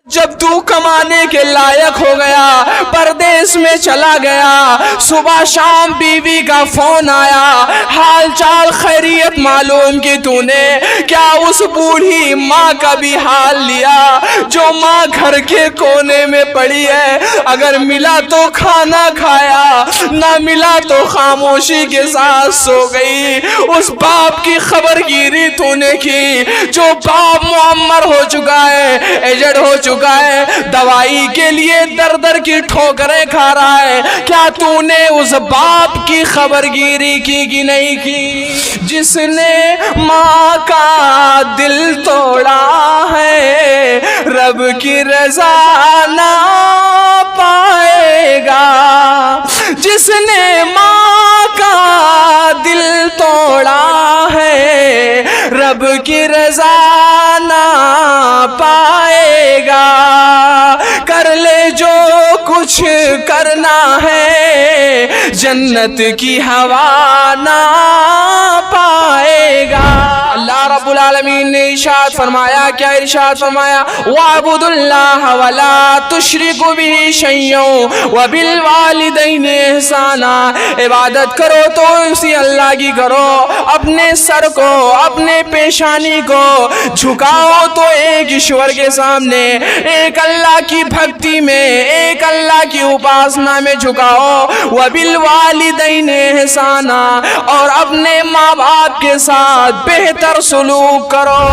جب تو کمانے کے لائق ہو گیا، پردیس میں چلا گیا، صبح شام بیوی کا فون آیا، حال چال خیریت معلوم کی تو نے کیا اس بوڑھی ماں کا بھی حال لیا جو ماں گھر کے کونے میں پڑی ہے؟ اگر ملا تو کھانا کھایا، نہ ملا تو خاموشی کے ساتھ سو گئی۔ اس باپ کی خبر گیری تو نے کی جو باپ معمر ہو چکا ہے، ایجڈ ہو چکا ہے، دوائی کے لیے در در کی ٹھوکریں کھا رہا ہے۔ کیا تو نے اس باپ کی خبر گیری کی کہ نہیں کی؟ جس نے ماں کا دل توڑا ہے رب کی رضا نہ پائے گا۔ جس نے ماں کا دل توڑا ہے رب کی رضا نہ پائے گا۔ کر لے جو کچھ کرنا ہے جنت کی ہوا نہ پائے گا۔ اللہ رب العالمین نے ارشاد فرمایا، کیا ارشاد فرمایا؟ وَاعْبُدُوا اللَّهَ وَلَا تُشْرِكُوا بِهِ شَيْئًا وَبِالْوَالِدَيْنِ إِحْسَانًا۔ عبادت کرو تو اسی اللہ کی کرو، اپنے سر کو اپنے پیشانی کو جھکاؤ تو ایک ایشور کے سامنے، ایک اللہ کی بھکتی میں، ایک اللہ کی اپاسنا میں جھکاؤ۔ وَبِالْوَالِدَيْنِ إِحْسَانًا، اور اپنے ماں باپ کے ساتھ بہتر سلوک کرو۔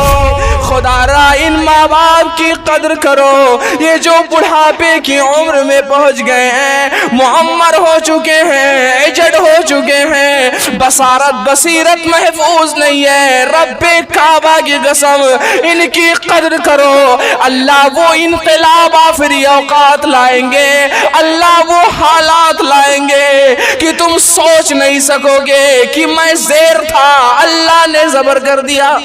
خدا را ان ماں باپ کی قدر کرو، یہ جو بڑھاپے کی عمر میں پہنچ گئے ہیں، معمر ہو چکے ہیں، ایجڈ ہو چکے ہیں، بصارت بصیرت محفوظ نہیں ہے، رب کعبہ کی قسم ان کی قدر کرو۔ اللہ وہ انقلاب آفری اوقات لائیں گے، اللہ وہ حالات لائیں گے کہ تم سوچ نہیں سکو گے کہ میں زیر تھا، اللہ نے زبر کر دیا۔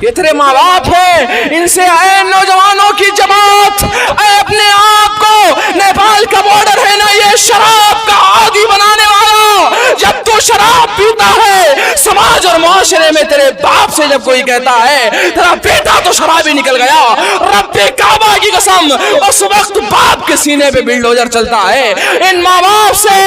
یہ تیرے ماں باپ ہیں، ان سے اے نوجوانوں کی جماعت، اے اپنے آپ کو نیپال کا بارڈر ہے نا یہ شراب کا عادی بنانے والا، جب تو شراب پیتا ہے سماج اور معاشرے میں تیرے باپ سے جب کوئی کہتا ہے تیرا بیٹا تو شرابی نکل گیا، رب کعبہ کی قسم اس وقت باپ کے سینے پہ بلڈوزر چلتا ہے۔ ان ماں باپ سے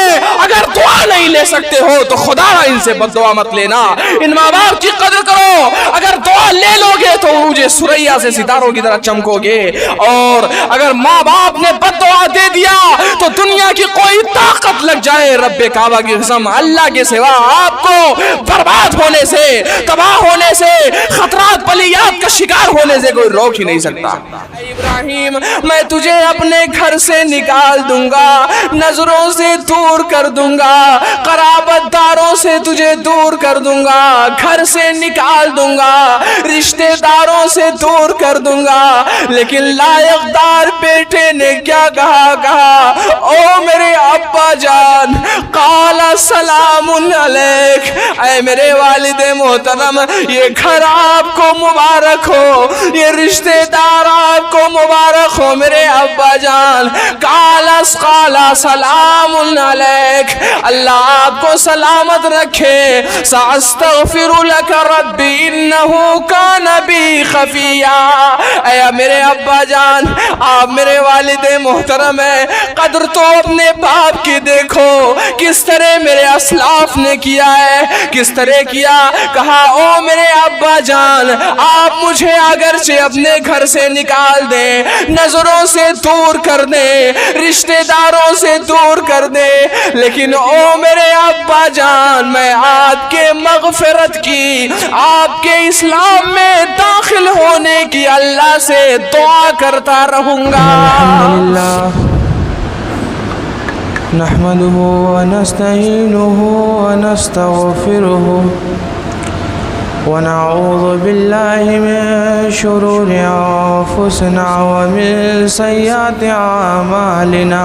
اگر دعا نہیں لے سکتے ہو تو خدا ان سے بد دعا مت لینا، ان ماں باپ کی قدر کرو۔ اگر دعا لے لو گے تو مجھے سریا سے ستاروں کی طرح چمکو گے، اور اگر ماں باپ نے بد دعا دے دیا تو دنیا کی کوئی طاقت لگ جائے، رب کعبہ کی قسم اللہ کے سوا آپ کو برباد ہونے سے، تباہ ہونے سے، خطرات بلیات کا شکار ہونے سے کوئی روک ہی نہیں سکتا۔ اے ابراہیم میں تجھے اپنے گھر سے نکال دوں گا، نظروں سے دور کر دوں گا، قرابت داروں سے تجھے دور کر دوں گا، گھر سے نکال دوں گا، رشتہ داروں سے دور کر دوں گا۔ لیکن لائق دار بیٹے نے کیا کہا او میرے ابا جان، قال سلام علیک، اے میرے والد محترم یہ گھر آپ کو مبارک ہو، یہ رشتہ دار آپ کو مبارک ہو میرے ابا جان۔ قال سلام علیک، اللہ آپ کو سلامت رکھے۔ ساستغفر لک ربی انہ کان بی خفیا، اے میرے ابا جان آپ میرے والد محترم ہیں، قدر تو اپنے باپ کی دیکھو، کس طرح میرے اسلاف نے کیا ہے، کس طرح کیا۔ کہا او میرے ابا جان آپ مجھے اگرچہ اپنے گھر سے نکال دیں، نظروں سے دور کر دیں، رشتہ داروں سے دور کر دیں، لیکن او میرے ابا جان میں آپ کے مغفرت کی، آپ کے اسلام میں داخل ہونے کی اللہ سے دعا کرتا رہوں گا۔ نحمده ونستعينه ونستغفره ونعوذ بالله من شرور أنفسنا ومن سيئات أعمالنا،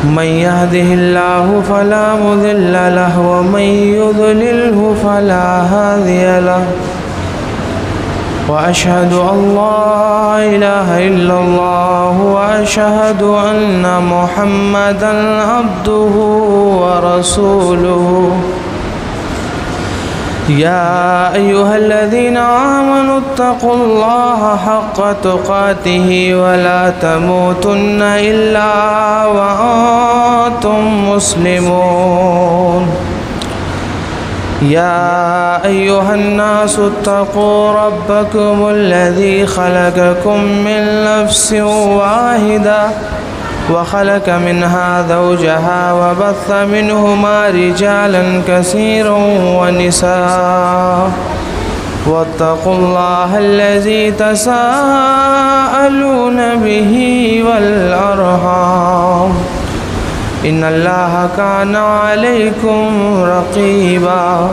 من يهده الله فلا مضل له ومن يضلله فلا هادي له، وأشهد أن لا إله إلا الله وأشهد أن محمدًا عبده ورسوله۔ يا أيها الذين آمنوا اتقوا الله حق تقاته ولا تموتن إلا وأنتم مسلمون يا أيها الناس اتقوا ربكم الذي خلقكم من نفس واحدة وخلق منها زوجها وبث منهما رجالا كثيرا ونساء واتقوا الله الذي تساءلون به والأرحام إن الله كان عليكم رقيبا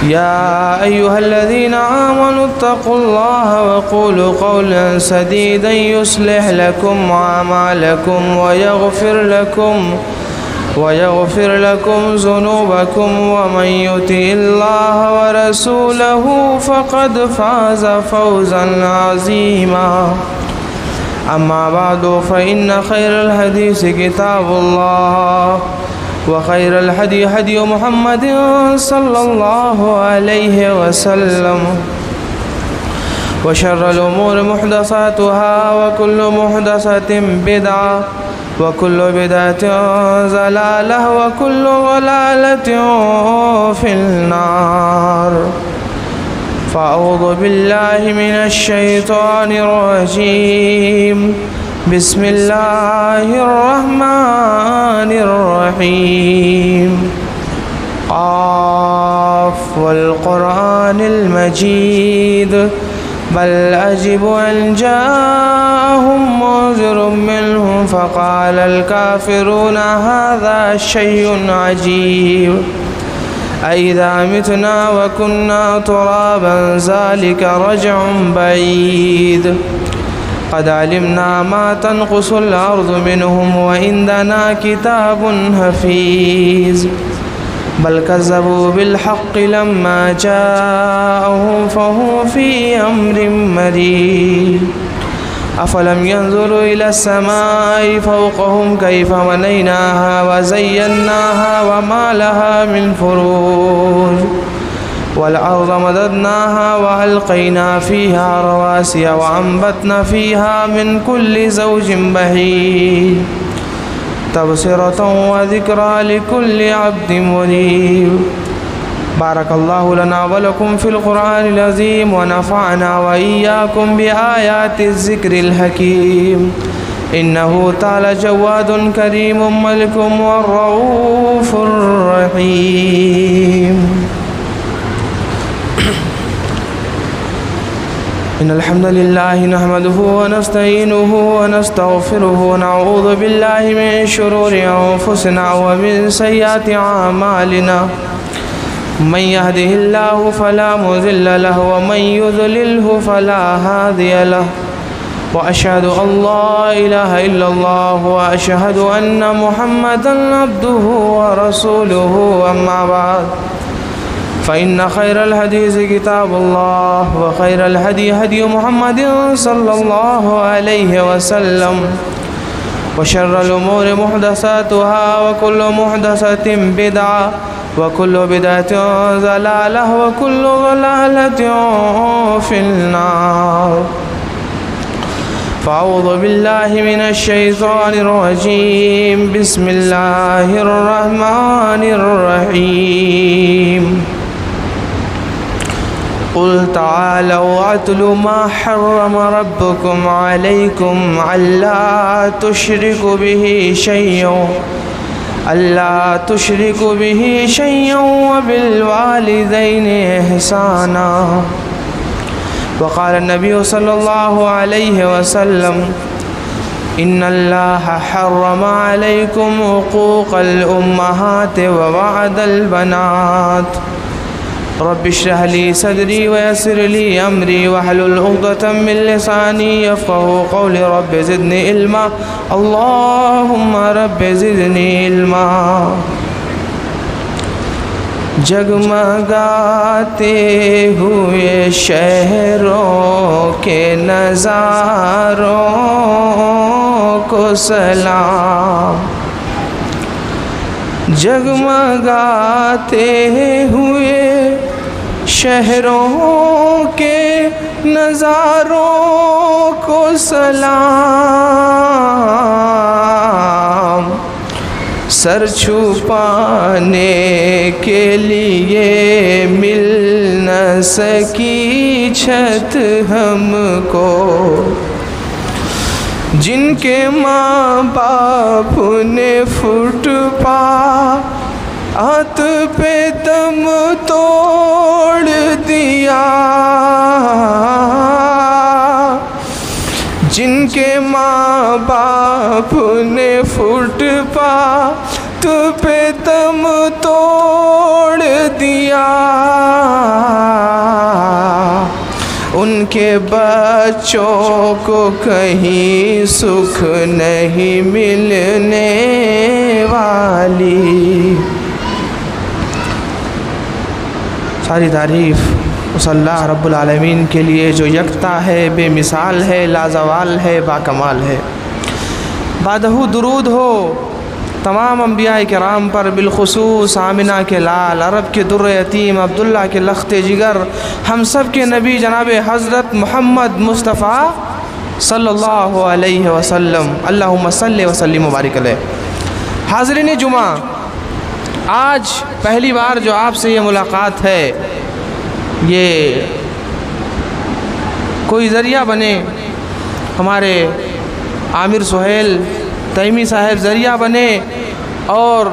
يا أيها الذين آمنوا اتقوا الله وقولوا قولا سديدا يصلح لكم أعمالكم ويغفر لكم ذنوبكم ومن يطع الله ورسوله فقد فاز فوزا عظيما أما بعد فإن خير الحديث كتاب الله وخير الهدي هدي محمد صلى الله عليه وسلم وشر الأمور محدثاتها وكل محدثة بدعة وكل بدعة ضلالة وكل ضلالة في النار فأعوذ بالله من الشيطان الرجيم بسم الله الرحمن الرحيم قاف والقرآن المجيد بل أجب أن جاءهم منذر منهم فقال الكافرون هذا شيء عجيب أإذا متنا وكنا ترابا ذلك رجع بعيد قد علمنا ما تنقص الأرض منهم وعندنا كتاب حفيظ بل كذبوا بالحق لما جاءهم فهم في أمر مريج أفلم ينظروا إلى السماء فوقهم كيف بنيناها وزيناها وما لها من فروج والأرض مددناها وألقينا فيها رواسي وأنبتنا فيها من كل زوج بهيج تبصرة وذكرى لكل عبد منيب بارك الله لنا ولكم في القرآن العظيم ونفعنا وإياكم بآيات الذكر الحكيم إنه تعالى جواد كريم ملك والرؤوف الرحيم إن الحمد لله نحمده ونستعينه ونستغفره ونعوذ بالله من شرور أنفسنا ومن سيئات أعمالنا من يهده الله فلا مضل له ومن يضلله فلا هادي له وأشهد أن لا إله إلا الله وأشهد أن محمدا عبده ورسوله أما بعد فإن خير الحديث كتاب الله وخير الهدي هدي محمد صلى الله عليه وسلم وشر الأمور محدثاتها وكل محدثة بدعة وكل بدعة ضلالة وكل ضلالة في النار فأعوذ بالله من الشيطان الرجيم بسم الله الرحمن الرحيم قل تعالوا أتل ما حرم ربكم عليكم ألا تشركوا به شيئا وبالوالدين إحسانا وقال النبي صلى الله عليه وسلم إن الله حرم عليكم حقوق الأمهات ووعد البنات رب اشرح لي صدري ويسر لي أمري واحلل عقدة من لساني يفقهوا قولي رب زدني علما اللهم رب زدني علما جگمگاتے ہوئے شہروں کے نظاروں کو سلام جگمگاتے ہوئے شہروں کے نظاروں کو سلام، سر چھپانے کے لیے مل نہ سکی چھت ہم کو، جن کے ماں باپ نے فٹ پاتھ پہ دم توڑ دیا، جن کے ماں باپ نے فٹ پاتھ پہ دم توڑ دیا، ان کے بچوں کو کہیں سکھ نہیں ملنے والی۔ ساری تعریف اس اللہ رب العالمین کے لیے جو یکتا ہے، بے مثال ہے، لازوال ہے، باکمال ہے۔ بعدہ درود ہو تمام انبیاء کرام پر، بالخصوص آمنہ کے لال، عرب کے در یتیم، عبداللہ کے لخت جگر، ہم سب کے نبی جناب حضرت محمد مصطفیٰ صلی اللہ علیہ وسلم، اللہم صلی وسلم مبارک علیہ۔ حاضرین جمعہ، آج پہلی بار جو آپ سے یہ ملاقات ہے، یہ کوئی ذریعہ بنے، ہمارے عامر سہیل تیمی صاحب ذریعہ بنے، اور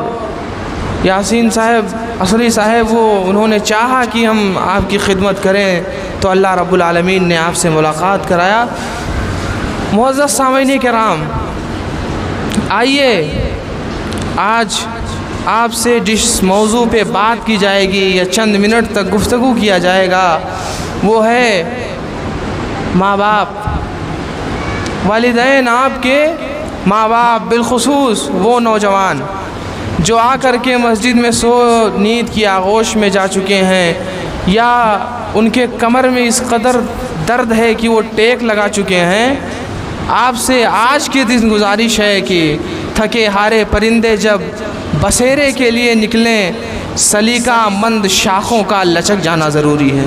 یاسین صاحب اصلی صاحب انہوں نے چاہا کہ ہم آپ کی خدمت کریں، تو اللہ رب العالمین نے آپ سے ملاقات کرایا۔ معزز سامعین کرام، آئیے آج آپ سے جس موضوع پہ بات کی جائے گی یا چند منٹ تک گفتگو کیا جائے گا، وہ ہے ماں باپ، والدین، آپ کے ماں باپ، بالخصوص وہ نوجوان جو آ کر کے مسجد میں سو نیند کی آغوش میں جا چکے ہیں، یا ان کے کمر میں اس قدر درد ہے کہ وہ ٹیک لگا چکے ہیں۔ آپ سے آج کے دن گزارش ہے کہ تھکے ہارے پرندے جب بسیرے کے لیے نکلیں، سلیقہ مند شاخوں کا لچک جانا ضروری ہے۔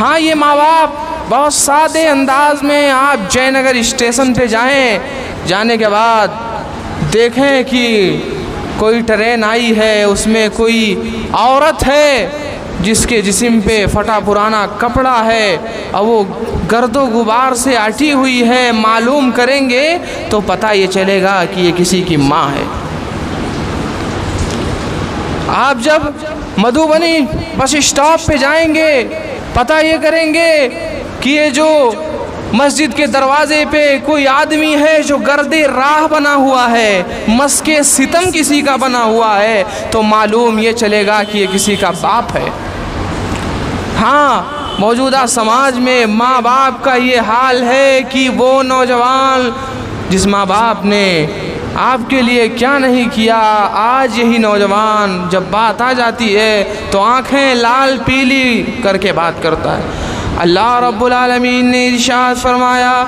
ہاں، یہ ماں باپ بہت سادے انداز میں آپ جے نگر اسٹیشن پہ جائیں، جانے کے بعد دیکھیں کہ کوئی ٹرین آئی ہے، اس میں کوئی عورت ہے جس کے جسم پہ پھٹا پرانا کپڑا ہے اور وہ گرد و غبار سے اٹی ہوئی ہے، معلوم کریں گے تو پتہ یہ چلے گا کہ یہ کسی کی ماں ہے۔ آپ جب مدھوبنی بس اسٹاپ پہ جائیں گے، پتہ یہ کریں گے کہ یہ جو مسجد کے دروازے پہ کوئی آدمی ہے جو گرد راہ بنا ہوا ہے، مسک ستم کسی کا بنا ہوا ہے، تو معلوم یہ چلے گا کہ یہ کسی کا باپ ہے۔ ہاں، موجودہ سماج میں ماں باپ کا یہ حال ہے کہ وہ نوجوان جس ماں باپ نے آپ کے لیے کیا نہیں کیا، آج یہی نوجوان جب بات آ جاتی ہے تو آنکھیں لال پیلی کر کے بات کرتا ہے۔ اللہ رب العالمین نے ارشاد فرمایا،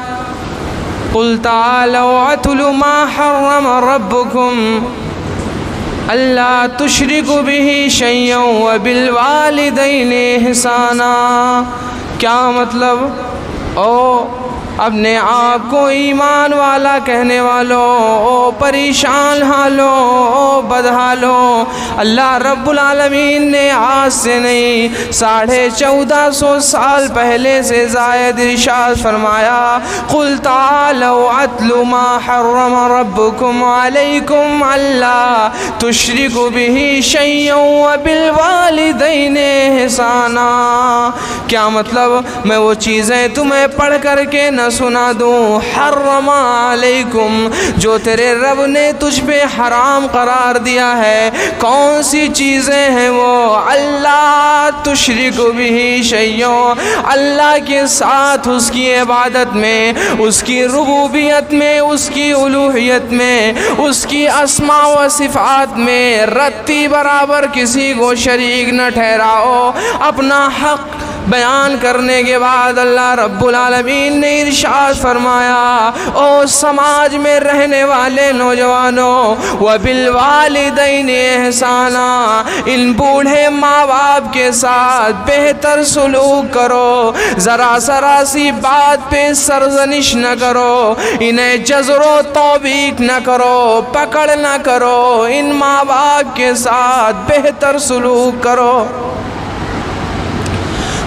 قُلْ تَعَالَوْا أَتْلُ مَا حَرَّمَ رَبُّكُمْ أَلَّا تُشْرِكُوا بِهِ شَيْئًا وَبِالْوَالِدَيْنِ إِحْسَانًا۔ کیا مطلب؟ او اپنے آپ کو ایمان والا کہنے والوں، او پریشان حالوں، او بدحالوں، اللہ رب العالمین نے آج سے نہیں 1450 سال پہلے سے زائد ارشاد فرمایا، قُلْ تَعَالَوْا أَتْلُ مَا حَرَّمَ رَبُّكُمْ عَلَيْكُمْ أَلَّا تُشْرِكُوا بِهِ شَيْئًا وَبِالْوَالِدَيْنِ إِحْسَانًا۔ کیا مطلب؟ میں وہ چیزیں تمہیں پڑھ کر کے نہ سنا دوں، حرم علیکم، جو تیرے رب نے تجھ پہ حرام قرار دیا ہے۔ کون سی چیزیں ہیں وہ؟ اللہ تشرک بہ شیئا، اللہ کے ساتھ اس کی عبادت میں، اس کی ربوبیت میں، اس کی الوہیت میں، اس کی اسماء و صفات میں رتی برابر کسی کو شریک نہ ٹھہراؤ، اپنا حق بیان کرنے کے بعد اللہ رب العالمین نے ارشاد فرمایا، او سماج میں رہنے والے نوجوانوں، وَبِالْوَالِدَيْنِ إِحْسَانًا، ان بوڑھے ماں باپ کے ساتھ بہتر سلوک کرو، ذرا سی بات پہ سرزنش نہ کرو، انہیں جزر و توبیق نہ کرو، پکڑ نہ کرو، ان ماں باپ کے ساتھ بہتر سلوک کرو۔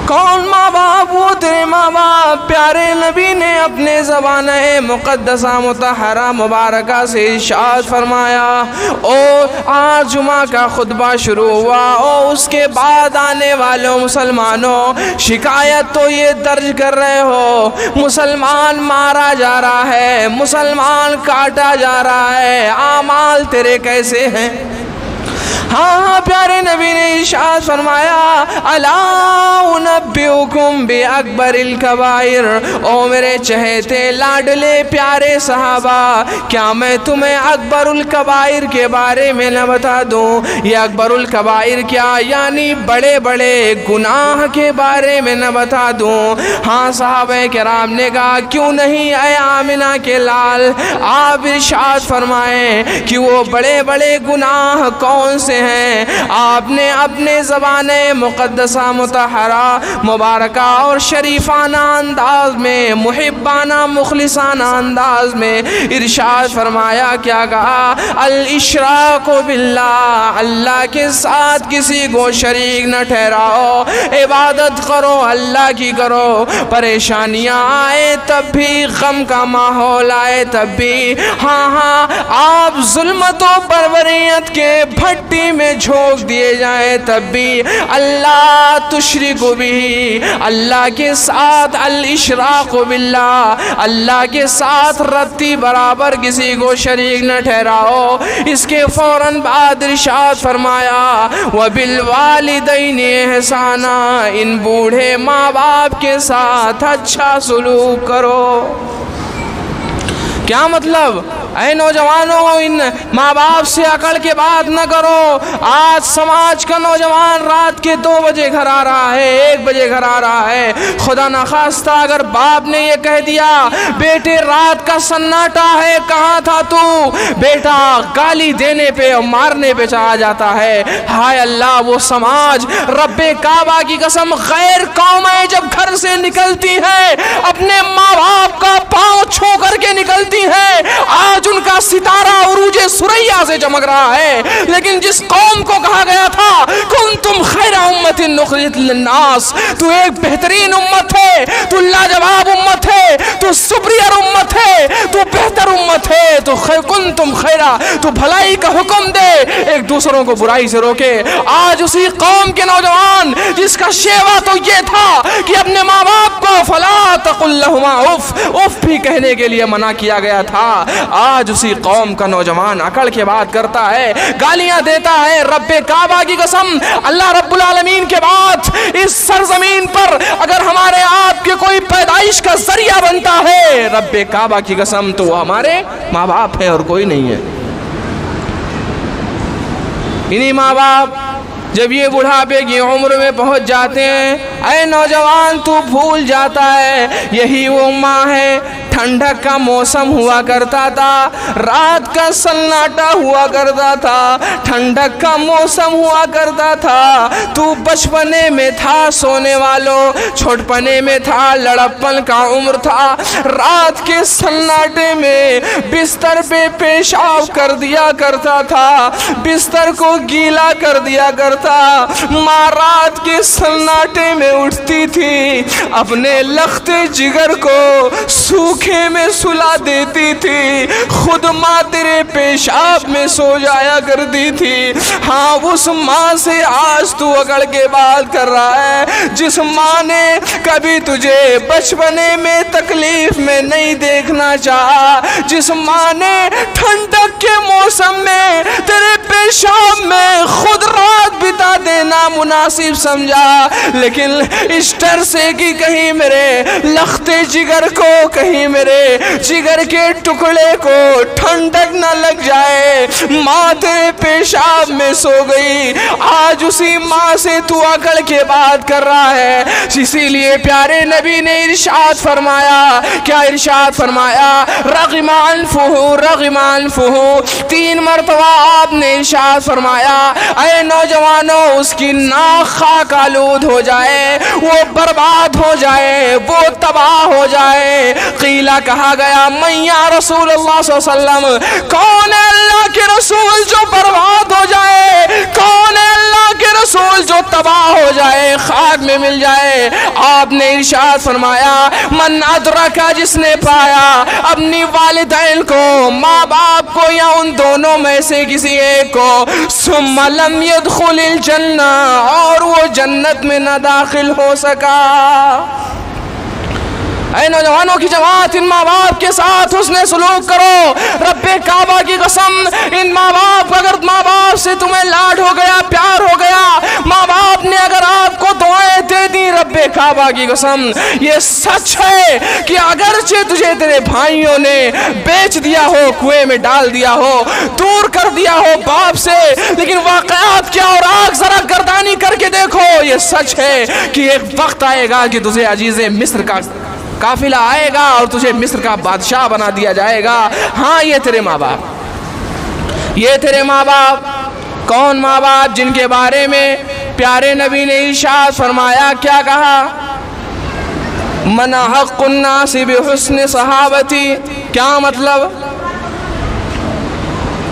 کون ماں باپ؟ وہ تیرے ماں باپ۔ پیارے نبی نے اپنے زبانہ مقدسہ مطہرہ مبارکہ سے ارشاد فرمایا، او آج جمعہ کا خطبہ شروع ہوا، او اس کے بعد آنے والوں مسلمانوں، شکایت تو یہ درج کر رہے ہو مسلمان مارا جا رہا ہے، مسلمان کاٹا جا رہا ہے، اعمال تیرے کیسے ہیں؟ ہاں پیارے نبی نے ارشاد فرمایا، الا انبئکم باکبر الکبائر، او میرے چہتے لاڈلے پیارے صحابہ، کیا میں تمہیں اکبر الکبائر کے بارے میں نہ بتا دوں؟ یہ اکبر الکبائر کیا؟ یعنی بڑے بڑے گناہ کے بارے میں نہ بتا دوں؟ ہاں صحابہ کرام نے کہا کیوں نہیں اے آمنہ کے لال، آپ ارشاد فرمائیں کہ وہ بڑے بڑے گناہ کون سے ہیں؟ آپ نے اپنے زبان مقدسہ مطہرہ مبارکہ اور شریفانہ انداز میں، محبانہ مخلصانہ انداز میں ارشاد فرمایا، کیا کہا؟ الاشراک باللہ، اللہ کے ساتھ کسی کو شریک نہ ٹھہراؤ، عبادت کرو اللہ کی کرو، پریشانیاں آئے تب بھی، غم کا ماحول آئے تب بھی، ہاں آپ ظلمت و بربریت کے بھٹی میں جھونک دیے جائیں تب بھی، اللہ تشرک بھی، اللہ کے ساتھ، الاشراق باللہ، اللہ کے ساتھ رتی برابر کسی کو شریک نہ ٹھہراؤ۔ اس کے فوراً بعد ارشاد فرمایا، وبالوالدین احسانا، ان بوڑھے ماں باپ کے ساتھ اچھا سلوک کرو۔ کیا مطلب؟ اے نوجوانوں، ان ماں باپ سے عقل کے بات نہ کرو۔ آج سماج کا نوجوان رات کے 2 بجے گھر آ رہا ہے، 1 بجے گھر آ رہا ہے، خدا نخواستہ اگر باپ نے یہ کہہ دیا بیٹے رات کا سناٹا ہے کہاں تھا تو، بیٹا گالی دینے پہ اور مارنے پہ چلا جاتا ہے۔ ہائے اللہ، وہ سماج، رب کعبہ کی قسم، غیر قومیں جب گھر سے نکلتی ہیں اپنے ماں باپ کا پاؤں چھو کر کے نکلتی ہیں، آج ان کا ستارہ عروج ثریا سے چمک رہا ہے۔ لیکن جس قوم کو کہا گیا تھا کنتم خیر امت اخرجت للناس، تو ایک بہترین امت ہے، تو لاجواب امت ہے، تو سپریئر امت ہے، تو بہتر امت ہے، تو کنتم خیرہ، تو بھلائی کا حکم دے، ایک دوسروں کو برائی سے روکے۔ آج اسی قوم کے نوجوان جس کا شیوا تو یہ تھا کہ اپنے ماں باپ کو فلا تقل لہما اف، اف بھی کہنے کے لیے منع کیا گیا تھا، آج اسی قوم کا نوجوان عقل کے بات کرتا ہے، گالیاں دیتا ہے۔ رب کعبہ کی قسم، اللہ رب العالمین کے بعد اس سرزمین پر اگر ہمارے آپ کے کوئی پیدائش کا ذریعہ بنتا ہے، رب کعبہ کی قسم، تو وہ ہمارے ماں باپ ہے اور کوئی نہیں ہے۔ انہی ماں باپ جب یہ بڑھاپے کی عمر میں پہنچ جاتے ہیں، اے نوجوان تو بھول جاتا ہے یہی وہ ماں ہے۔ ٹھنڈک کا موسم ہوا کرتا تھا، رات کا سناٹا ہوا کرتا تھا، ٹھنڈک کا موسم ہوا کرتا تھا، تو بچپنے میں تھا سونے والوں، چھوٹپنے میں تھا، لڑپن کا عمر تھا، رات کے سناٹے میں بستر پہ پیشاب کر دیا کرتا تھا، بستر کو گیلا کر دیا کرتا، ماں رات کے سناٹے میں اٹھتی تھی، اپنے لختے جگر کو سوکھے میں سلا دیتی تھی، خود ماں تیرے پیشاب میں سو جایا کرتی تھی۔ ہاں اس ماں سے آج تو اکڑ کے بات کر رہا ہے، جس ماں نے کبھی تجھے بچپنے میں تکلیف میں نہیں دیکھنا چاہا، جس ماں نے ٹھنڈک کے موسم میں تیرے پیشاب میں خود رات بتا دینا مناسب سمجھا، لیکن اس ڈر سے کہ کہیں میرے لختے جگر کو، کہیں میرے جگر کے ٹکڑے کو ٹھنڈک نہ لگ جائے، ماں تیرے پیشاب میں سو گئی، آج اسی ماں سے تو اکڑ کے بات کر رہا ہے۔ اسی لیے پیارے نبی نے ارشاد فرمایا، کیا ارشاد فرمایا؟ رغم انفہ رغم انفہ، 3 مرتبہ آپ نے ارشاد فرمایا اے نوجوانوں اس کی ناک خاک آلود ہو جائے، وہ برباد ہو جائے، وہ تباہ ہو جائے۔ قیلہ کہا گیا من یا رسول اللہ صلی اللہ علیہ وسلم، کون ہے اللہ کے رسول جو برباد ہو جائے؟ کون ہے اللہ کے رسول جو تباہ ہو جائے، خاک میں مل جائے؟ آپ نے ارشاد فرمایا من ادرکا، جس نے پایا اپنی والدین کو، ماں باپ کو یا ان دونوں میں سے کسی ایک کو، ثم لم يدخل الجنہ، اور وہ جنت میں نہ داخل ہو سکا۔ اے نوجوانوں کی جماعت، ان ماں باپ کے ساتھ حسن سلوک کرو۔ رب کعبہ کی قسم، ان ماں باپ، اگر ماں باپ سے تمہیں لاڈ ہو گیا، پیار ہو گیا، ماں باپ نے اگر آپ کو دعائیں دے دی، رب کعبہ کی قسم یہ سچ ہے کہ اگرچہ تجھے تیرے بھائیوں نے بیچ دیا ہو، کنویں میں ڈال دیا ہو، دور کر دیا ہو باپ سے، لیکن واقعات کیا، اور آگ ذرا گردانی کر کے دیکھو، یہ سچ ہے کہ ایک وقت آئے گا کہ تجھے عزیز مصر کا قافلہ آئے گا اور تجھے مصر کا بادشاہ بنا دیا جائے گا۔ ہاں یہ تیرے ماں باپ، یہ تیرے ماں باپ۔ کون ماں باپ؟ جن کے بارے میں پیارے نبی نے ارشاد فرمایا، کیا کہا؟ من حق الناس بحسن صحابتی۔ کیا مطلب؟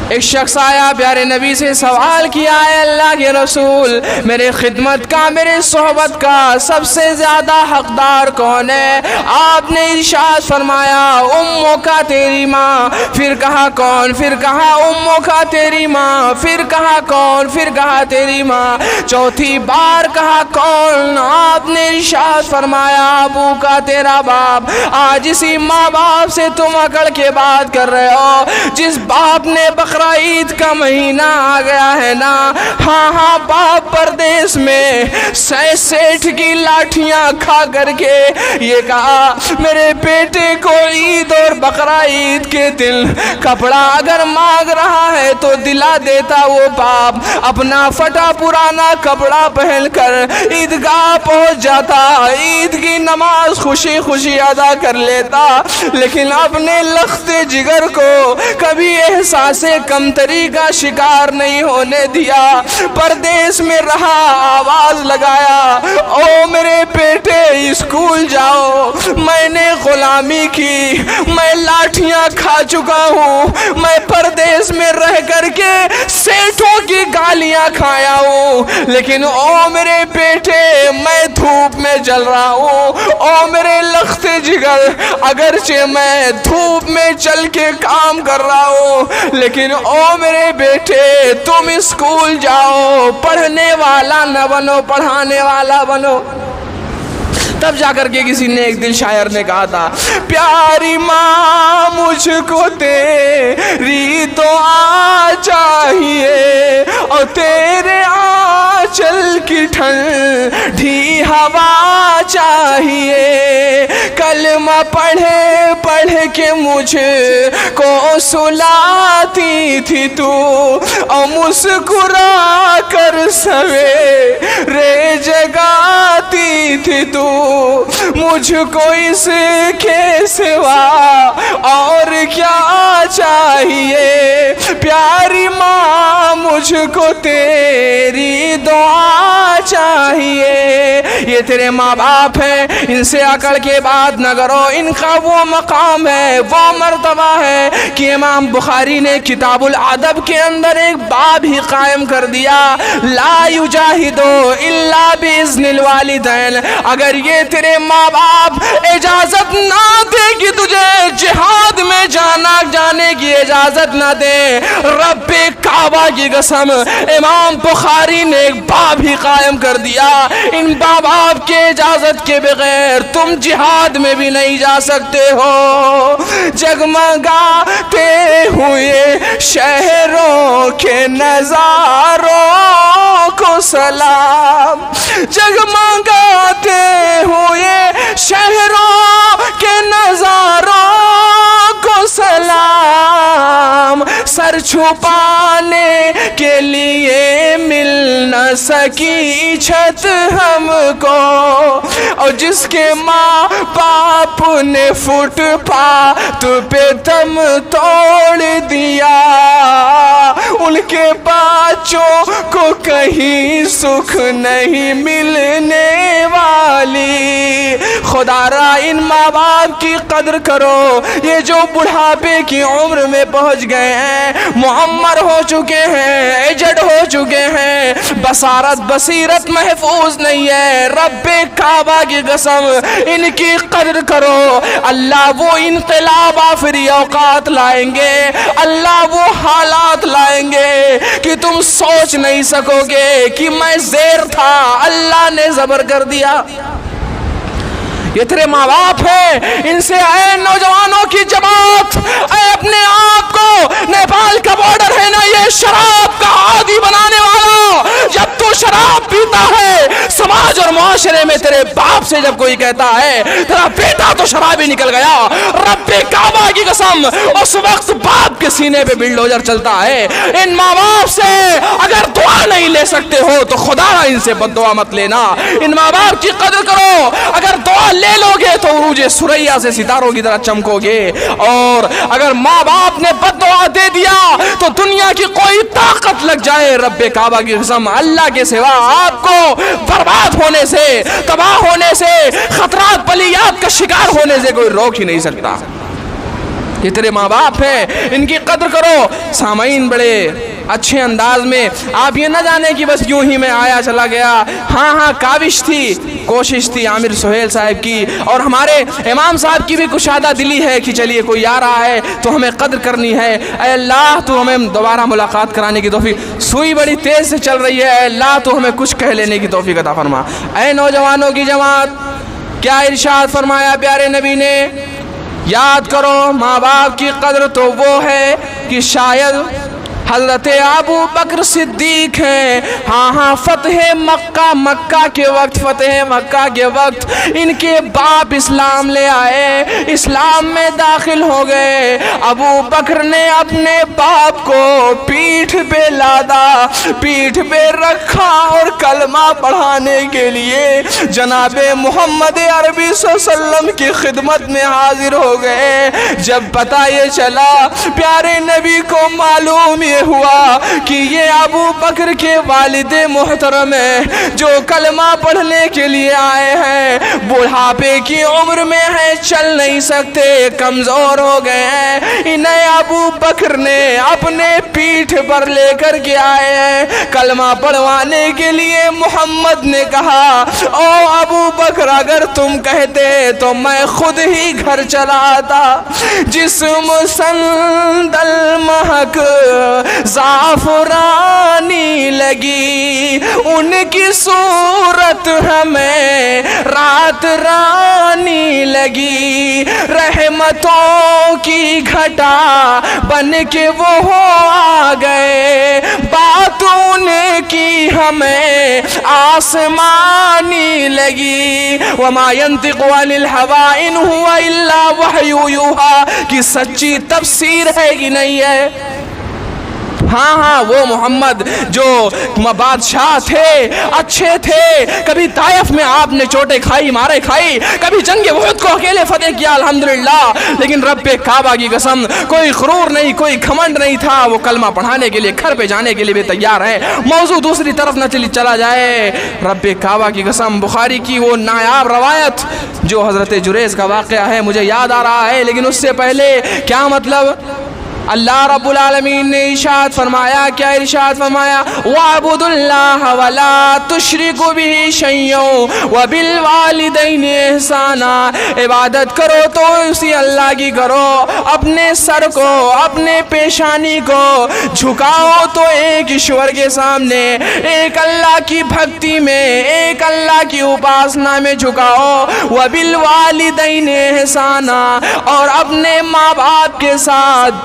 ایک شخص آیا، پیارے نبی سے سوال کیا، اے اللہ کے رسول، میرے خدمت کا، میرے صحبت کا سب سے زیادہ حقدار کون ہے؟ آپ نے ارشاد فرمایا اموں کا، تیری ماں۔ پھر کہا کون؟ پھر کہا اموں کا، تیری ماں۔ پھر کہا کون؟ پھر کہا تیری ماں۔ چوتھی بار کہا کون؟ آپ نے ارشاد فرمایا ابو کا، تیرا باپ۔ آج اسی ماں باپ سے تم اکڑ کے بات کر رہے ہو، جس باپ نے بقرہ عید کا مہینہ آ گیا ہے نا، ہاں باپ پردیس میں سیٹھ کی لاٹھیاں کھا کر کے یہ کہا میرے بیٹے کو عید اور بقرہ عید کے دن کپڑا اگر مانگ رہا ہے تو دلا دیتا۔ وہ باپ اپنا پھٹا پرانا کپڑا پہن کر عیدگاہ پہنچ جاتا، عید کی نماز خوشی خوشی ادا کر لیتا، لیکن اپنے لخت جگر کو کبھی احساس کمتری کا شکار نہیں ہونے دیا۔ پردیس میں رہا، آواز لگایا او میرے بیٹے اسکول جاؤ، میں نے غلامی کی، میں لاٹھیاں کھا چکا ہوں، میں پردیس میں رہ کر کے سیٹھوں کی گالیاں کھایا ہوں، لیکن او میرے بیٹے میں دھوپ میں جل رہا ہوں، او میرے لخت جگر، اگرچہ میں دھوپ میں چل کے کام کر رہا ہوں، لیکن او میرے بیٹے تم اسکول جاؤ، پڑھنے والا نہ بنو، پڑھانے والا بنو۔ تب جا کر کے کسی نے ایک دن شاعر نے کہا تھا، پیاری ماں مجھ کو تیری دعا چاہیے، اور تیرے آنچل کی ٹھنڈی ہوا چاہیے، کلمہ پڑھے پڑھ کے مجھ کو سلاتی تھی تو، اور مسکرا کر سویرے جگاتی تھی تو، مجھ کو اس کے سوا اور کیا چاہیے، پیاری ماں مجھ کو تیری دعا چاہیے۔ یہ تیرے ماں باپ ہیں، ان سے اکڑ کے بات نہ کرو، ان کا وہ مقام ہے، وہ مرتبہ ہے کہ امام بخاری نے کتاب الادب کے اندر ایک باب ہی قائم کر دیا، لا یجاہدو الا باذن الوالدین۔ اگر یہ تیرے ماں باپ اجازت نہ دے کہ تجھے جہاد میں جانے کی اجازت نہ دے، رب کعبہ کی قسم امام بخاری نے ایک باب ہی قائم کر دیا، ان ماں باپ کے اجازت کے بغیر تم جہاد میں بھی نہیں جا سکتے ہو۔ جگمگاتے ہوئے شہروں کے نظاروں کو سلام، جگمگاتے ہوئے شہروں کے نظاروں چھپانے کے لیے مل نہ سکی چھت ہم کو، اور جس کے ماں باپ نے فٹ پاتھ پہ دم توڑ دیا، ان کے بچوں کو کہیں سکھ نہیں ملنے والی۔ خدا را ان ماں باپ کی قدر کرو، یہ جو بڑھاپے کی عمر میں پہنچ گئے ہیں، معمر ہو چکے ہیں، ایجڈ ہو چکے ہیں، بصارت بصیرت محفوظ نہیں ہے، رب کعبہ کی قسم ان کی قدر کرو۔ اللہ وہ انقلاب آفری اوقات لائیں گے، اللہ وہ حالات لائیں گے کہ تم سوچ نہیں سکو گے کہ میں زیر تھا، اللہ نے زبر کر دیا۔ یہ تیرے ماں باپ ہیں، ان سے اے نوجوانوں کی جماعت، اے اپنے آپ کو، نیپال کا بارڈر ہے نا یہ شراب کا عادی بنانے والا، جب تو شراب پیتا ہے سماج اور معاشرے میں تیرے باپ سے جب کوئی کہتا ہے تیرا بیٹا تو شرابی نکل گیا، رب کعبہ کی قسم اس وقت باپ کے سینے پہ بلڈوزر چلتا ہے۔ ان ماں باپ سے اگر دعا نہیں لے سکتے ہو تو خدا ان سے بد دعا مت لینا، ان ماں باپ کی قدر کرو، اگر دعا لے لو گے تو عروج ثریا سے ستاروں کی طرح چمکو گے، اور اگر ماں باپ نے بد دعا دے دیا تو دنیا کی کوئی طاقت لگ جائے، رب کعبہ کی قسم اللہ کے سوا آپ کو برباد ہونے سے، تباہ ہونے سے، خطرات بلیات کا شکار ہونے سے کوئی روک ہی نہیں سکتا۔ یہ تیرے ماں باپ ہیں، ان کی قدر کرو۔ سامعین بڑے اچھے انداز میں آپ یہ نہ جانے کہ بس یوں ہی میں آیا چلا گیا، ہاں کاوش تھی، کوشش تھی عامر سہیل صاحب کی، اور ہمارے امام صاحب کی بھی کشادہ دلی ہے کہ چلیے کوئی آ رہا ہے تو ہمیں قدر کرنی ہے۔ اے اللہ تو ہمیں دوبارہ ملاقات کرانے کی توفیق، سوئی بڑی تیز سے چل رہی ہے، اے اللہ تو ہمیں کچھ کہہ لینے کی توفیق عطا فرما۔ اے نوجوانوں کی جماعت، کیا ارشاد فرمایا پیارے نبی نے؟ یاد کرو ماں باپ کی قدر تو وہ ہے کہ شاید حضرت ابو بکر صدیق ہیں، ہاں فتح مکہ کے وقت، فتح مکہ کے وقت ان کے باپ اسلام لے آئے، اسلام میں داخل ہو گئے۔ ابو بکر نے اپنے باپ کو پیٹھ پہ لادا، پیٹھ پہ رکھا اور کلمہ پڑھانے کے لیے جناب محمد عربی صلی اللہ علیہ وسلم کی خدمت میں حاضر ہو گئے۔ جب پتہ یہ چلا، پیارے نبی کو معلوم یہ ہوا کہ یہ ابو بکر کے والد محترم ہیں جو کلمہ پڑھنے کے لیے آئے ہیں، بڑھاپے کی عمر میں ہیں، چل نہیں سکتے، کمزور ہو گئے ہیں، انہیں ابو بکر نے اپنے پیٹھ پر لے کر کے آئے ہیں کلمہ پڑھوانے کے لیے۔ محمد نے کہا او ابو بکر اگر تم کہتے تو میں خود ہی گھر چلا آتا، جسم سندل مہک زعفرانی لگی، ان کی صورت ہمیں رات رانی لگی، رحمتوں کی گھٹا بن کے وہ آ گئے، بات ان کی ہمیں آسمانی لگی۔ وما ينطق عن الهوى ان هو الا وحی یوحی کی سچی تفسیر ہے کہ نہیں ہے؟ ہاں وہ محمد جو بادشاہ تھے، اچھے تھے، کبھی طائف میں آپ نے چوٹیں کھائی، مارے کھائی، کبھی جنگ احد کو اکیلے فتح کیا الحمدللہ، لیکن رب کعبہ کی قسم کوئی غرور نہیں، کوئی گھمنڈ نہیں تھا، وہ کلمہ پڑھانے کے لیے گھر پہ جانے کے لیے بھی تیار ہے۔ موضوع دوسری طرف نہ چلا جائے، رب کعبہ کی قسم بخاری کی وہ نایاب روایت جو حضرت جریز کا واقعہ ہے مجھے یاد آ رہا ہے، لیکن اس سے پہلے کیا مطلب اللہ رب العالمین نے ارشاد فرمایا، کیا ارشاد فرمایا؟ وَاعْبُدُوا اللَّهَ وَلَا تُشْرِكُوا بِهِ شَيْئًا وَبِالْوَالِدَيْنِ إِحْسَانًا، عبادت کرو تو اسی اللہ کی کرو، اپنے سر کو، اپنے پیشانی کو جھکاؤ تو ایک ایشور کے سامنے، ایک اللہ کی بھکتی میں، ایک اللہ کی اپاسنا میں جھکاؤ، وَبِالْوَالِدَيْنِ إِحْسَانًا، اور اپنے ماں باپ کے ساتھ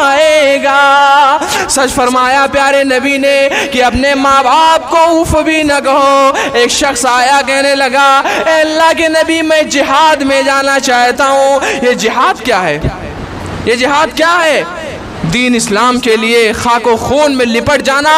پائے گا۔ سچ فرمایا پیارے نبی نے کہ اپنے ماں باپ کو اف بھی نہ کہو۔ ایک شخص آیا کہنے لگا اے اللہ کے نبی میں جہاد میں جانا چاہتا ہوں۔ یہ جہاد کیا ہے؟ یہ جہاد کیا ہے؟ دین اسلام کے لیے خاک و خون میں لپٹ جانا،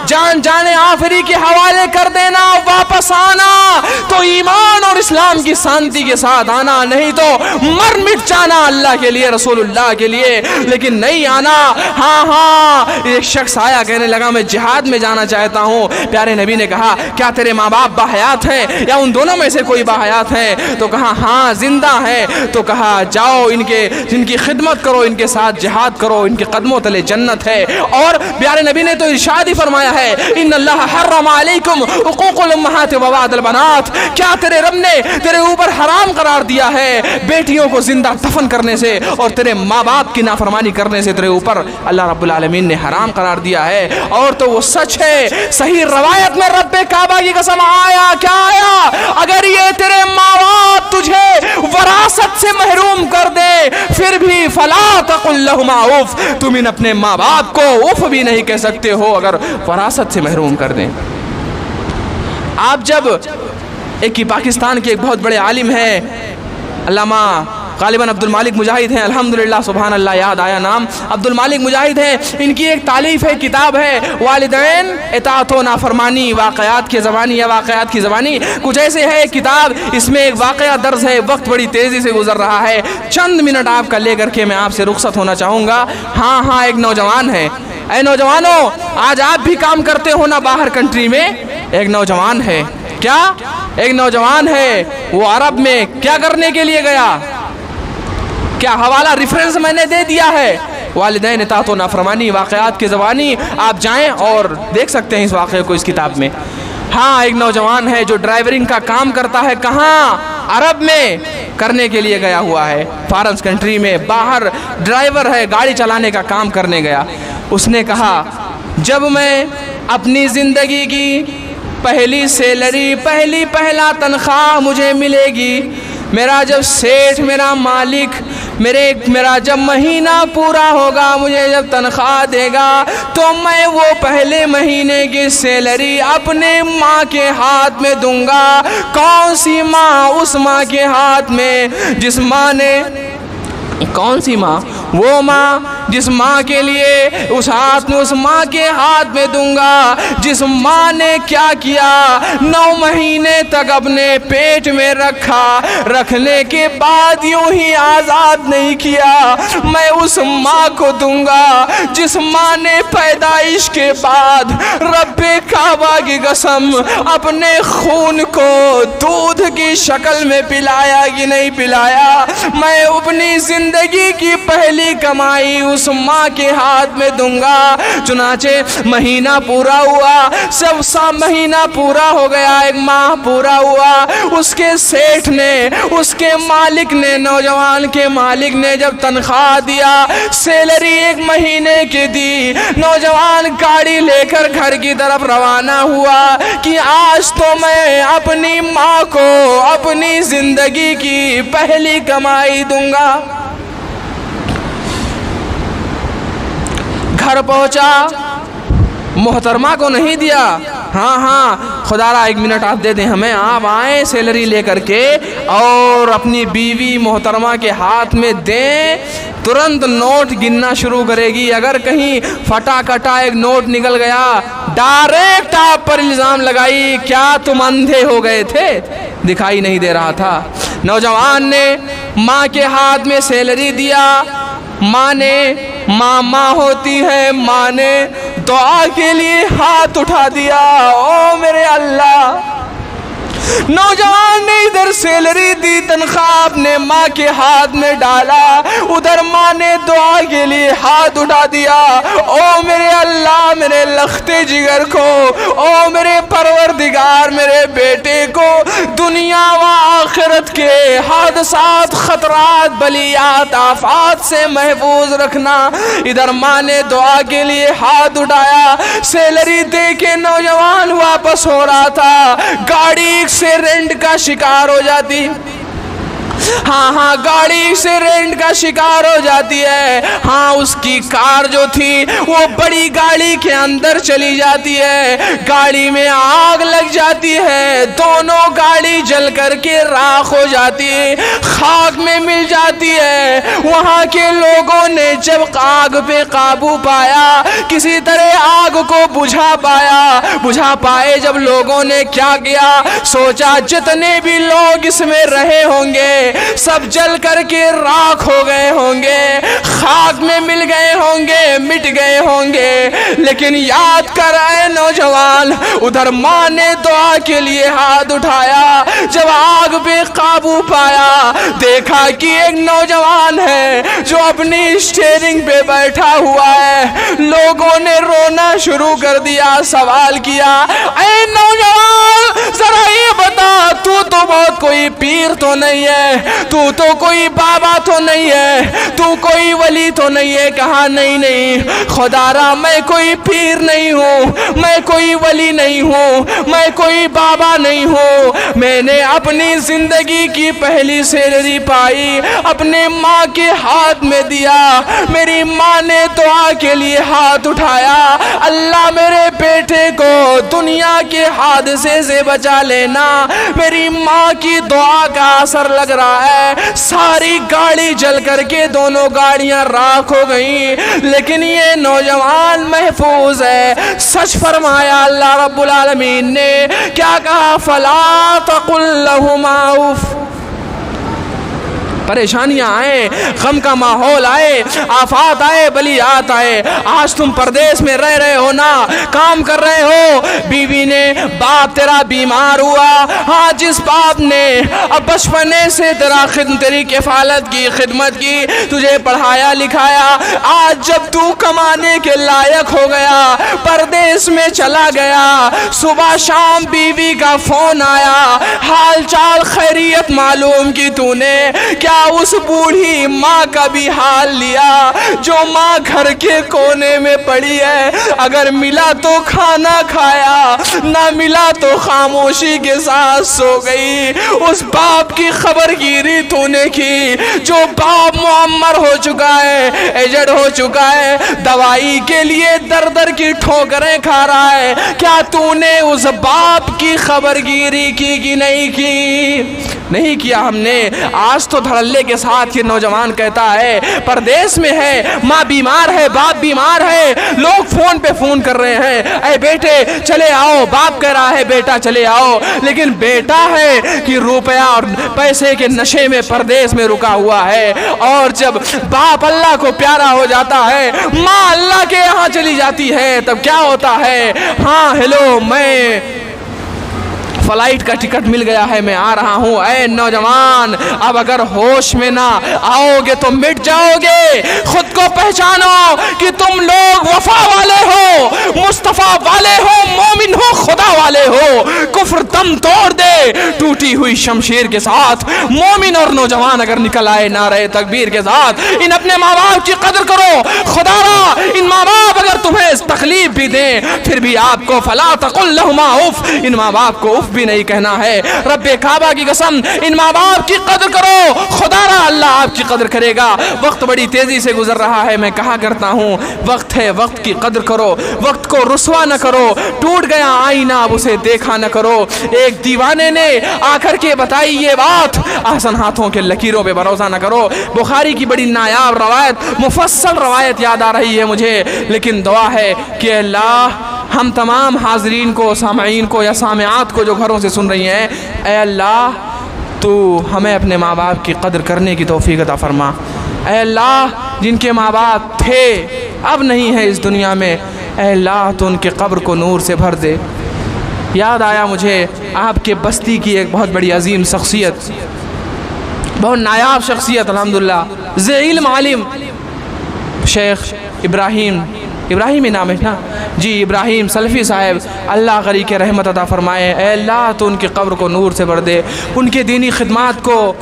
جان جانے آخری کے حوالے کر دینا، واپس آنا تو ایمان اور اسلام کی شانتی کے ساتھ آنا، نہیں تو مر مٹ جانا اللہ کے لیے، رسول اللہ کے لیے، لیکن نہیں آنا۔ ہاں ایک شخص آیا کہنے لگا میں جہاد میں جانا چاہتا ہوں۔ پیارے نبی نے کہا کیا تیرے ماں باپ باحیات ہیں یا ان دونوں میں سے کوئی باحیات ہیں؟ تو کہا ہاں زندہ ہے۔ تو کہا جاؤ ان کی خدمت کرو، ان کے ساتھ جہاد کرو، ان کے قدموں تلے جنت ہے۔ اور پیارے نبی نے تو ارشاد ہی فرمایا ہے ان اللہ حرم علیکم حقوق الامہات ووعد البنات، کیا تیرے رب نے تیرے اوپر حرام قرار دیا ہے بیٹیوں کو زندہ دفن کرنے سے اور تیرے ماں باپ کی نافرمانی کرنے سے تیرے اوپر اللہ رب العالمین نے حرام قرار دیا ہے۔ اور تو وہ سچ ہے، صحیح روایت میں رب کعبہ کی قسم آیا کیا آیا، اگر یہ تیرے ماں باپ تجھے وراثت سے محروم کر دے پھر بھی فلا تقل لہما اف، تم ان اپنے ماں باپ کو اف بھی نہیں کہہ سکتے ہو اگر وراثت سے محروم کر دیں۔ آپ جب ایک پاکستان کے ایک بہت بڑے عالم ہیں علامہ غالباً عبد المالک مجاہد ہیں، الحمدللہ سبحان اللہ یاد آیا نام، عبد المالک مجاہد ہیں، ان کی ایک تالیف ہے، کتاب ہے والدین اطاعت و نافرمانی واقعات کی زبانی یا واقعات کی زبانی کچھ ایسے ہے کتاب، اس میں ایک واقعہ درج ہے۔ وقت بڑی تیزی سے گزر رہا ہے، چند منٹ آپ کا لے کر کے میں آپ سے رخصت ہونا چاہوں گا۔ ہاں ایک نوجوان ہے، اے نوجوانوں آج آپ بھی کام کرتے ہو نا باہر کنٹری میں، ایک نوجوان ہے، کیا ایک نوجوان ہے وہ عرب میں کیا کرنے کے لیے گیا، کیا حوالہ ریفرنس میں نے دے دیا ہے، والدین اطاعت و نافرمانی واقعات کی زبانی، آپ جائیں اور دیکھ سکتے ہیں اس واقعے کو اس کتاب میں۔ ہاں ایک نوجوان ہے جو ڈرائیورنگ کا کام کرتا ہے، کہاں عرب میں کرنے کے لیے گیا ہوا ہے، فارنس کنٹری میں باہر ڈرائیور ہے، گاڑی چلانے کا کام کرنے گیا۔ اس نے کہا جب میں اپنی زندگی کی پہلی سیلری پہلا تنخواہ مجھے ملے گی، میرا جب سیٹھ میرا مالک میرا جب مہینہ پورا ہوگا مجھے جب تنخواہ دے گا تو میں وہ پہلے مہینے کی سیلری اپنے ماں کے ہاتھ میں دوں گا۔ کون سی ماں؟ اس ماں کے ہاتھ میں جس ماں نے، کون سی ماں؟ وہ ماں جس ماں کے لیے اس ماں کے ہاتھ میں دوں گا جس ماں نے کیا کیا، 9 مہینے تک اپنے پیٹ میں رکھنے کے بعد یوں ہی آزاد نہیں کیا۔ میں اس ماں کو دوں گا جس ماں نے پیدائش کے بعد رب کعبہ کی قسم اپنے خون کو دودھ کی شکل میں پلایا کہ نہیں پلایا۔ میں اپنی زندگی کی پہلی کمائی اس ماں کے ہاتھ میں دوں گا۔ چنانچہ مہینہ پورا ہوا، مہینہ پورا ہو گیا، 1 ماہ پورا ہوا، اس کے سیٹھ نے، اس کے مالک نے، نوجوان کے مالک نے جب تنخواہ دیا، سیلری 1 مہینے کی دی، نوجوان گاڑی لے کر گھر کی طرف روانہ ہوا کہ آج تو میں اپنی ماں کو اپنی زندگی کی پہلی کمائی دوں گا۔ گھر پہنچا، محترمہ کو نہیں دیا، ہاں خدا را 1 منٹ آپ دے دیں ہمیں، آپ آئیں سیلری لے کر کے اور اپنی بیوی محترمہ کے ہاتھ میں دیں، ترنت نوٹ گننا شروع کرے گی۔ اگر کہیں پھٹا کٹا 1 نوٹ نکل گیا ڈائریکٹ آپ پر الزام لگائی کیا تم اندھے ہو گئے تھے، دکھائی نہیں دے رہا تھا۔ نوجوان نے ماں کے ہاتھ میں سیلری دیا، ماں ہوتی ہے، ماں نے دعا کے لیے ہاتھ اٹھا دیا، او میرے اللہ۔ نوجوان نے ادھر سیلری دی، تنخواہ اپنے ماں کے ہاتھ میں ڈالا، ادھر ماں نے دعا کے لیے ہاتھ اٹھا دیا، او میرے اللہ، میرے لختے جگر کو، او میرے پروردگار، میرے بیٹے کو دنیا و آخرت کے حادثات، خطرات، بلیات، آفات سے محفوظ رکھنا۔ ادھر ماں نے دعا کے لیے ہاتھ اٹھایا، سیلری دے کے نوجوان واپس ہو رہا تھا، گاڑی سے رینٹ کا شکار ہو جاتی، ہاں ہاں گاڑی سے رینٹ کا شکار ہو جاتی ہے، ہاں اس کی کار جو تھی وہ بڑی گاڑی کے اندر چلی جاتی ہے، گاڑی میں آگ لگ جاتی ہے، دونوں گاڑی جل کر کے راکھ ہو جاتی ہے، خاک میں مل جاتی ہے۔ وہاں کے لوگوں نے جب آگ پہ قابو پایا، کسی طرح آگ کو بجھا پائے جب لوگوں نے کیا کیا، سوچا جتنے بھی لوگ اس میں رہے ہوں گے سب جل کر کے راکھ ہو گئے ہوں گے، خاک میں مل گئے ہوں گے، مٹ گئے ہوں گے، لیکن یاد کر اے نوجوان، ادھر ماں نے دعا کے لیے ہاتھ اٹھایا، جب آگ پہ قابو پایا دیکھا کہ ایک نوجوان ہے جو اپنی اسٹیئرنگ پہ بیٹھا ہوا ہے۔ لوگوں نے رونا شروع کر دیا، سوال کیا اے نوجوان ذرا یہ بتا تو بہت کوئی پیر تو نہیں ہے، تو کوئی بابا تو نہیں ہے، تو کوئی ولی تو نہیں ہے؟ کہا نہیں خدا را میں کوئی پیر نہیں ہوں، میں کوئی ولی نہیں ہوں، میں کوئی بابا نہیں ہوں، میں نے اپنی زندگی کی پہلی سیلری پائی اپنے ماں کے ہاتھ میں دیا، میری ماں نے دعا کے لیے ہاتھ اٹھایا، اللہ میرے بیٹے کو دنیا کے حادثے سے بچا لینا، میری ماں کی دعا کا اثر لگ رہا ہے، ساری گاڑی جل کر کے دونوں گاڑیاں راکھ ہو گئیں، لیکن یہ نوجوان محفوظ ہے۔ سچ فرمایا اللہ رب العالمین نے، کیا کہا؟ فلا تقل لہما اف۔ پریشانیاں آئے، غم کا ماحول آئے، آفات آئے، بلیات آئے، آج تم پردیس میں رہ رہے ہو نا، کام کر رہے ہو، بیوی نے باپ تیرا بیمار ہوا، ہاں جس باپ نے اب بچپنے سے تیری کفالت کی، خدمت کی، تجھے پڑھایا لکھایا، آج جب تو کمانے کے لائق ہو گیا، پردیس میں چلا گیا، صبح شام بیوی کا فون آیا، حال چال خیریت معلوم کی تو نے، کیا اس بوڑھی ماں کا بھی حال لیا جو ماں گھر کے کونے میں پڑی ہے؟ اگر ملا تو کھانا کھایا، نہ ملا تو خاموشی کے ساتھ سو گئی۔ اس باپ کی خبر گیری تو نے کی جو باپ معمر ہو چکا ہے، ایجڈ ہو چکا ہے، دوائی کے لیے در کی ٹھوکریں کھا رہا ہے، کیا تو نے اس باپ کی خبر گیری کی کہ نہیں کی؟ نہیں کیا ہم نے۔ آج تو دھڑلے کے ساتھ یہ نوجوان کہتا ہے پردیس میں ہے، ماں بیمار ہے، باپ بیمار ہے، لوگ فون پہ فون کر رہے ہیں، اے بیٹے چلے آؤ، باپ کہہ رہا ہے بیٹا چلے آؤ، لیکن بیٹا ہے کہ روپیہ اور پیسے کے نشے میں پردیس میں رکا ہوا ہے، اور جب باپ اللہ کو پیارا ہو جاتا ہے، ماں اللہ کے یہاں چلی جاتی ہے، تب کیا ہوتا ہے؟ ہاں ہیلو میں فلائٹ کا ٹکٹ مل گیا ہے، میں آ رہا ہوں۔ اے نوجوان اب اگر ہوش میں نہ آؤ گے تو مٹ جاؤ گے، خود کو پہچانو کہ تم لوگ وفا والے ہو، مصطفیٰ والے ہو، مومن ہو، خدا والے ہو۔ کفر دم توڑ دے ٹوٹی ہوئی شمشیر کے ساتھ، مومن اور نوجوان اگر نکل آئے نعرہ تکبیر کے ساتھ، ان اپنے ماں باپ کی قدر کرو، خدا را ان ماں باپ اگر تمہیں تکلیف بھی دیں پھر بھی آپ کو فلا تقل لہما اف، ان ماں باپ کو اف بھی نہیں کہنا ہے۔ رب کعبہ کی قسم ان ماں باپ کی قدر کرو، خدا را اللہ آپ کی قدر کرے گا۔ وقت بڑی تیزی سے گزر رہا ہے، میں کہا کرتا ہوں وقت ہے، وقت کی قدر کرو، وقت کو رسوا نہ کرو، ٹوٹ گیا آئینہ اب اسے دیکھا نہ کرو۔ ایک دیوانے نے آ کر کے بتائی یہ بات، احسن ہاتھوں کے لکیروں پہ بھروسہ نہ کرو۔ بخاری کی بڑی نایاب روایت، مفصل روایت یاد آ رہی ہے مجھے، لیکن دعا ہے کہ اللہ ہم تمام حاضرین کو، سامعین کو یا سامعات کو جو گھروں سے سن رہی ہیں، اے اللہ تو ہمیں اپنے ماں باپ کی قدر کرنے کی توفیق عطا فرما۔ اے اللہ جن کے ماں باپ تھے اب نہیں ہے اس دنیا میں، اے اللہ تو ان کے قبر کو نور سے بھر دے۔ یاد آیا مجھے آپ کے بستی کی ایک بہت بڑی عظیم شخصیت، بہت نایاب شخصیت، الحمدللہ ذی علم عالم، شیخ ابراہیم نام ہے نا جی، ابراہیم سلفی صاحب، اللہ غری کے رحمت عطا فرمائے۔ اے اللہ تو ان کی قبر کو نور سے بھر دے، ان کے دینی خدمات کو،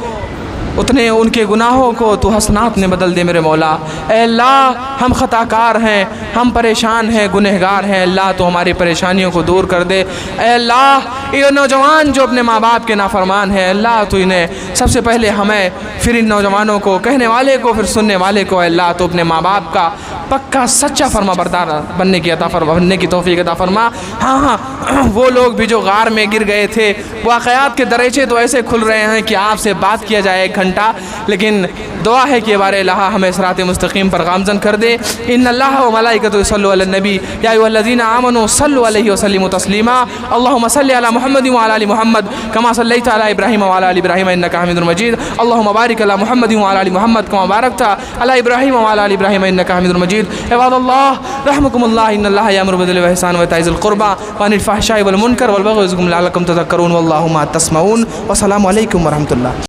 اتنے ان کے گناہوں کو تو حسنات میں بدل دے میرے مولا۔ اے اللہ ہم خطا کار ہیں، ہم پریشان ہیں، گنہگار ہیں، اللہ تو ہماری پریشانیوں کو دور کر دے۔ اے اللہ یہ نوجوان جو اپنے ماں باپ کے نافرمان ہیں، اللہ تو انہیں سب سے پہلے ہمیں، پھر ان نوجوانوں کو، کہنے والے کو، پھر سننے والے کو، اے اللہ تو اپنے ماں باپ کا پکا سچا فرما بردار بننے کی توفیق عطا فرما۔ ہاں وہ لوگ بھی جو غار میں گر گئے تھے، واقعات کے دریچے تو ایسے کھل رہے ہیں کہ آپ سے بات کیا جائے 1 گھنٹہ، لیکن دعا ہے کہ بار الہ ہمیں صراط مستقیم پر گامزن کر دے۔ ان اللہ و ملائکۃ یصلون علی النبی یا ایھا الذین آمنوا صلوا علیہ وسلموا تسلیما۔ اللهم صل علی محمد وعلی آل محمد کما صلیت علی ابراہیم وعلی آل ابراہیم انک حمید مجید۔ اللهم بارک علی محمد وعلی آل محمد کما بارکت علی ابراہیم وعلی آل ابراہیم انک حمید مجید۔ عباد اللہ رحمکم اللہ، ان اللہ یامر بالعدل والاحسان وایتاء ذی القربى وینہی عن الفحشاء والمنکر والبغی یعظکم لعلکم تذکرون واللہ ما تسمعون۔ والسلام علیکم ورحمۃ اللہ۔